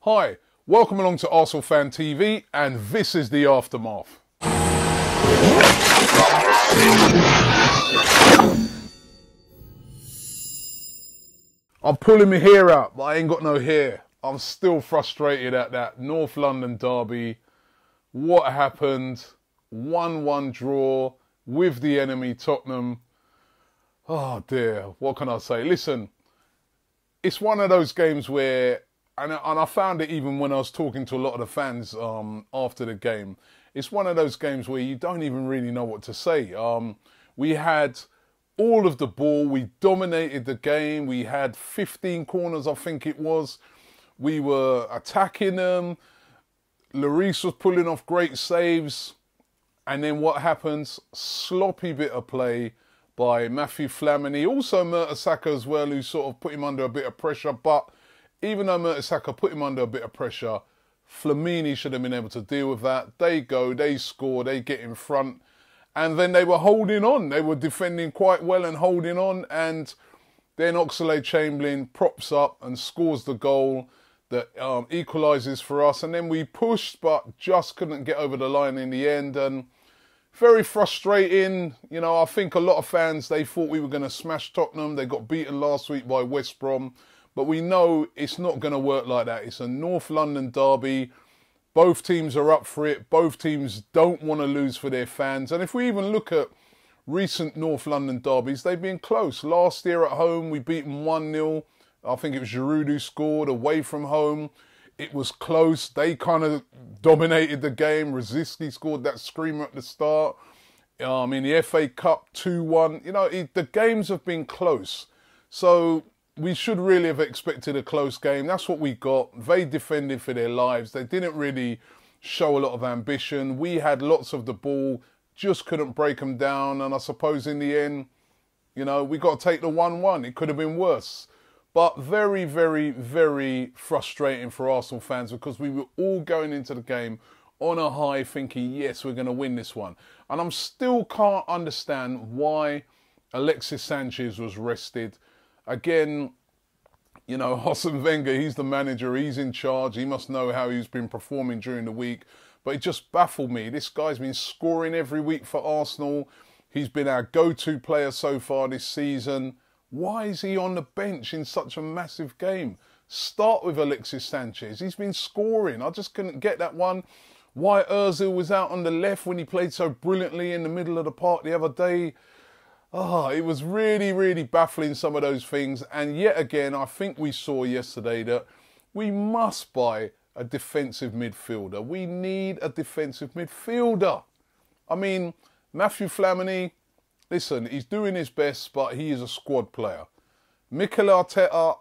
Hi, welcome along to Arsenal Fan TV, and this is the aftermath. I'm pulling my hair out, but I ain't got no hair. I'm still frustrated at that North London derby. What happened? 1-1 draw with the enemy Tottenham. Oh dear, what can I say? Listen, it's one of those games where, and I found it even when I was talking to a lot of the fans after the game, it's one of those games where you don't even really know what to say. We had all of the ball, we dominated the game, we had 15 corners, I think it was. We were attacking them, Lloris was pulling off great saves, and then what happens? Sloppy bit of play by Matthew Flamini, also Mertesacker as well, who sort of put him under a bit of pressure, but even though Mertesacker put him under a bit of pressure, Flamini should have been able to deal with that. They go, they score, they get in front, and then they were holding on. They were defending quite well and holding on, and then Oxlade-Chamberlain props up and scores the goal that equalises for us. And then we pushed, but just couldn't get over the line in the end, and very frustrating. You know, I think a lot of fans, they thought we were going to smash Tottenham. They got beaten last week by West Brom. But we know it's not going to work like that. It's a North London derby. Both teams are up for it. Both teams don't want to lose for their fans. And if we even look at recent North London derbies, they've been close. Last year at home, we beat them 1-0. I think it was Giroud who scored. Away from home, it was close. They kind of dominated the game. Rosicky scored that screamer at the start. In the FA Cup, 2-1. You know, the games have been close. So we should really have expected a close game. That's what we got. They defended for their lives. They didn't really show a lot of ambition. We had lots of the ball, just couldn't break them down. And I suppose in the end, you know, we got to take the 1-1. It could have been worse. But very, very, very frustrating for Arsenal fans, because we were all going into the game on a high thinking, yes, we're going to win this one. And I'm still can't understand why Alexis Sanchez was rested. Again, you know, Arsene Wenger, he's the manager, he's in charge, he must know how he's been performing during the week. But it just baffled me. This guy's been scoring every week for Arsenal. He's been our go-to player so far this season. Why is he on the bench in such a massive game? Start with Alexis Sanchez. He's been scoring. I just couldn't get that one. Why Ozil was out on the left when he played so brilliantly in the middle of the park the other day. It was really, really baffling, some of those things. And yet again, I think we saw yesterday that we must buy a defensive midfielder. We need a defensive midfielder. I mean, Matthew Flamini, listen, he's doing his best, but he is a squad player. Mikel Arteta,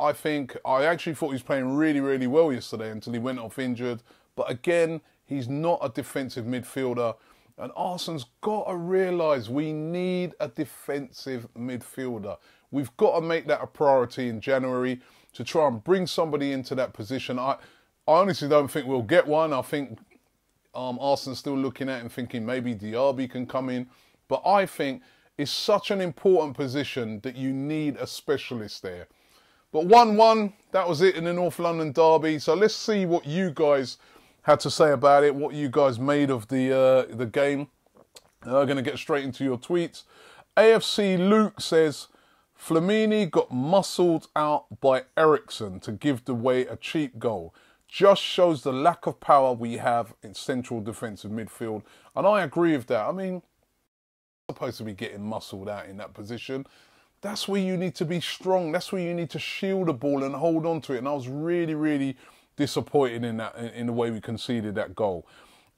I actually thought he was playing really, really well yesterday until he went off injured. But again, he's not a defensive midfielder. And Arsenal's got to realise we need a defensive midfielder. We've got to make that a priority in January to try and bring somebody into that position. I honestly don't think we'll get one. I think Arsenal's still looking at and thinking maybe Diaby can come in. But I think it's such an important position that you need a specialist there. But 1-1, that was it in the North London derby. So let's see what you guys had to say about it, what you guys made of the game. I'm going to get straight into your tweets. A.F.C. Luke says, Flamini got muscled out by Eriksen to give away a cheap goal. Just shows the lack of power we have in central defensive midfield. And I agree with that. I mean, supposed to be getting muscled out in that position. That's where you need to be strong. That's where you need to shield the ball and hold on to it. And I was really, really disappointed in that, in the way we conceded that goal.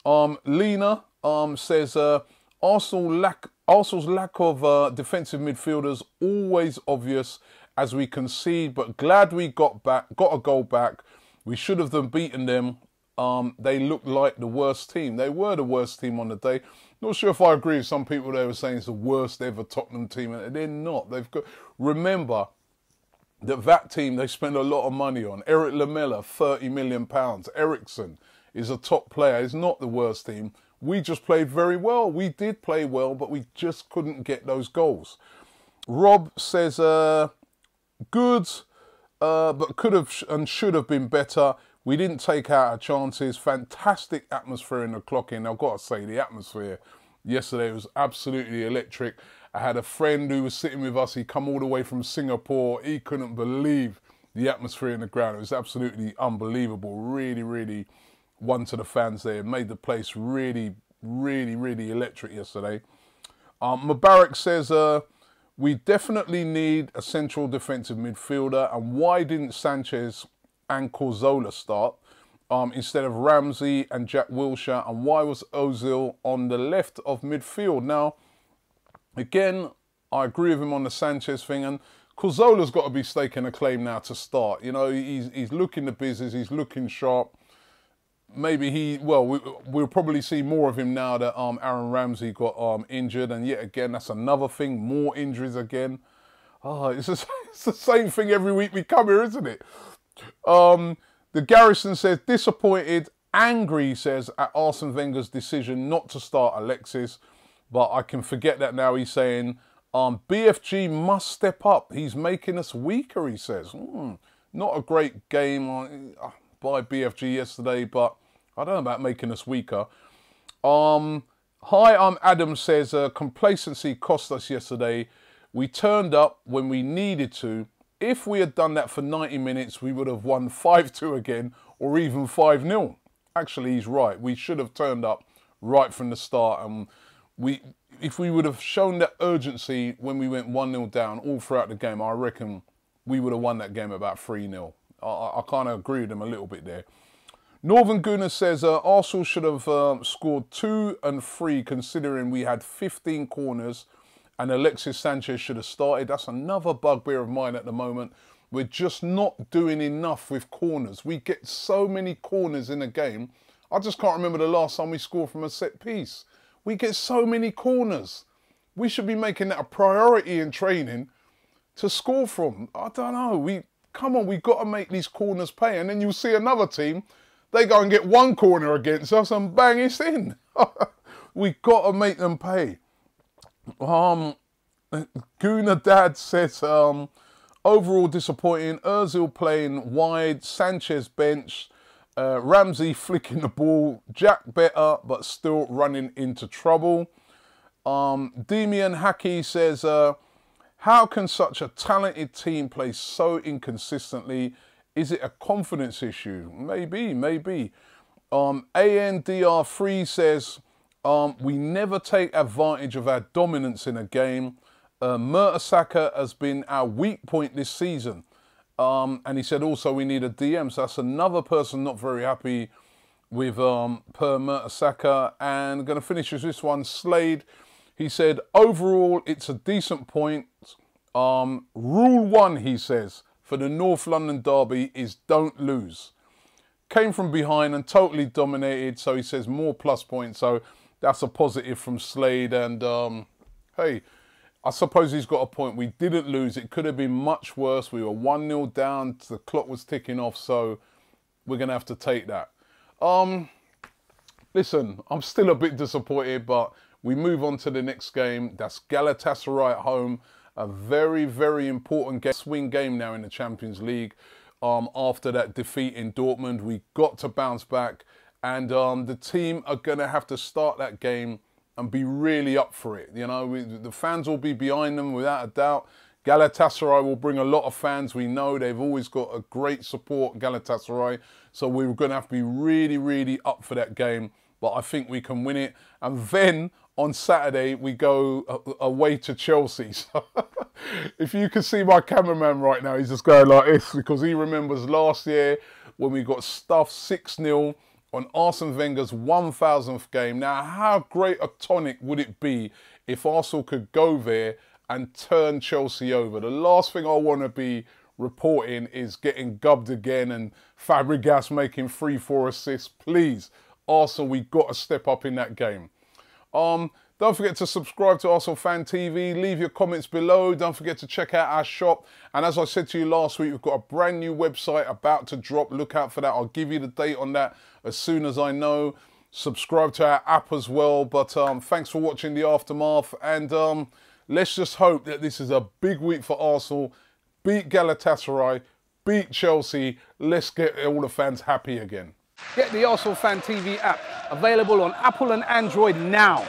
Lena says Arsenal's lack of defensive midfielders always obvious as we concede, but glad we got a goal back. We should have beaten them. They looked like the worst team. They were the worst team on the day. Not sure if I agree with some people. They were saying it's the worst ever Tottenham team, and they're not. They've got, remember that team they spend a lot of money on. Eric Lamela, £30 million. Eriksen is a top player. He's not the worst team. We just played very well. We did play well, but we just couldn't get those goals. Rob says, good, but could have and should have been better. We didn't take out our chances. Fantastic atmosphere in the clock-in. I've got to say, the atmosphere yesterday was absolutely electric. I had a friend who was sitting with us. He come all the way from Singapore. He couldn't believe the atmosphere in the ground. It was absolutely unbelievable. Really, really won to the fans there. Made the place really, really, really electric yesterday. Mubarak says, we definitely need a central defensive midfielder. And why didn't Sanchez and Cazorla start instead of Ramsey and Jack Wilshere? And why was Ozil on the left of midfield? Now, again, I agree with him on the Sanchez thing. And Cazorla's got to be staking a claim now to start. You know, he's looking the business. He's looking sharp. Maybe we'll probably see more of him now that Aaron Ramsey got injured. And yet again, that's another thing, more injuries again. It's the same thing every week we come here, isn't it? The Garrison says, disappointed, angry, he says, at Arsene Wenger's decision not to start Alexis. But I can forget that now. He's saying, BFG must step up. He's making us weaker, he says. Not a great game by BFG yesterday, but I don't know about making us weaker. Hi, Adam says, complacency cost us yesterday. We turned up when we needed to. If we had done that for 90 minutes, we would have won 5-2 again, or even 5-0. Actually, he's right. We should have turned up right from the start. And if we would have shown that urgency when we went 1-0 down all throughout the game, I reckon we would have won that game about 3-0. I kind of agree with him a little bit there. Northern Gunner says, Arsenal should have scored 2 and 3 considering we had 15 corners and Alexis Sanchez should have started. That's another bugbear of mine at the moment. We're just not doing enough with corners. We get so many corners in a game. I just can't remember the last time we scored from a set piece. We get so many corners. We should be making that a priority in training to score from. I don't know. Come on, we've got to make these corners pay. And then you'll see another team, they go and get one corner against us and bang, it's in. We've got to make them pay. Guna Dad says, overall disappointing. Ozil playing wide, Sanchez bench, Ramsey flicking the ball, Jack better, but still running into trouble. Demian Hackey says, how can such a talented team play so inconsistently? Is it a confidence issue? Maybe. ANDR3 says, we never take advantage of our dominance in a game. Mertesacker has been our weak point this season. And he said also we need a DM. So that's another person not very happy with Per Mertesacker. And going to finish with this one, Slade. He said, overall, it's a decent point. Rule 1, he says, for the North London derby is don't lose. Came from behind and totally dominated. So he says more plus points. So that's a positive from Slade. And hey, I suppose he's got a point. We didn't lose. It could have been much worse. We were 1-0 down. The clock was ticking off. So we're going to have to take that. Listen, I'm still a bit disappointed, but we move on to the next game. That's Galatasaray at home. A very, very important game. Swing game now in the Champions League. After that defeat in Dortmund, we got to bounce back. And the team are going to have to start that game and be really up for it. You know, the fans will be behind them without a doubt. Galatasaray will bring a lot of fans. We know they've always got a great support, Galatasaray. So we're going to have to be really, really up for that game. But I think we can win it. And then on Saturday, we go away to Chelsea. So if you can see my cameraman right now, he's just going like this because he remembers last year when we got stuffed 6-0 on Arsene Wenger's 1000th game. Now, how great a tonic would it be if Arsenal could go there and turn Chelsea over? The last thing I want to be reporting is getting gubbed again and Fabregas making 3-4 assists. Please, Arsenal, we've got to step up in that game. Don't forget to subscribe to Arsenal Fan TV. Leave your comments below. Don't forget to check out our shop. And as I said to you last week, we've got a brand new website about to drop. Look out for that. I'll give you the date on that as soon as I know. Subscribe to our app as well. But thanks for watching the aftermath. And let's just hope that this is a big week for Arsenal. Beat Galatasaray. beat Chelsea. Let's get all the fans happy again. Get the Arsenal Fan TV app, available on Apple and Android now.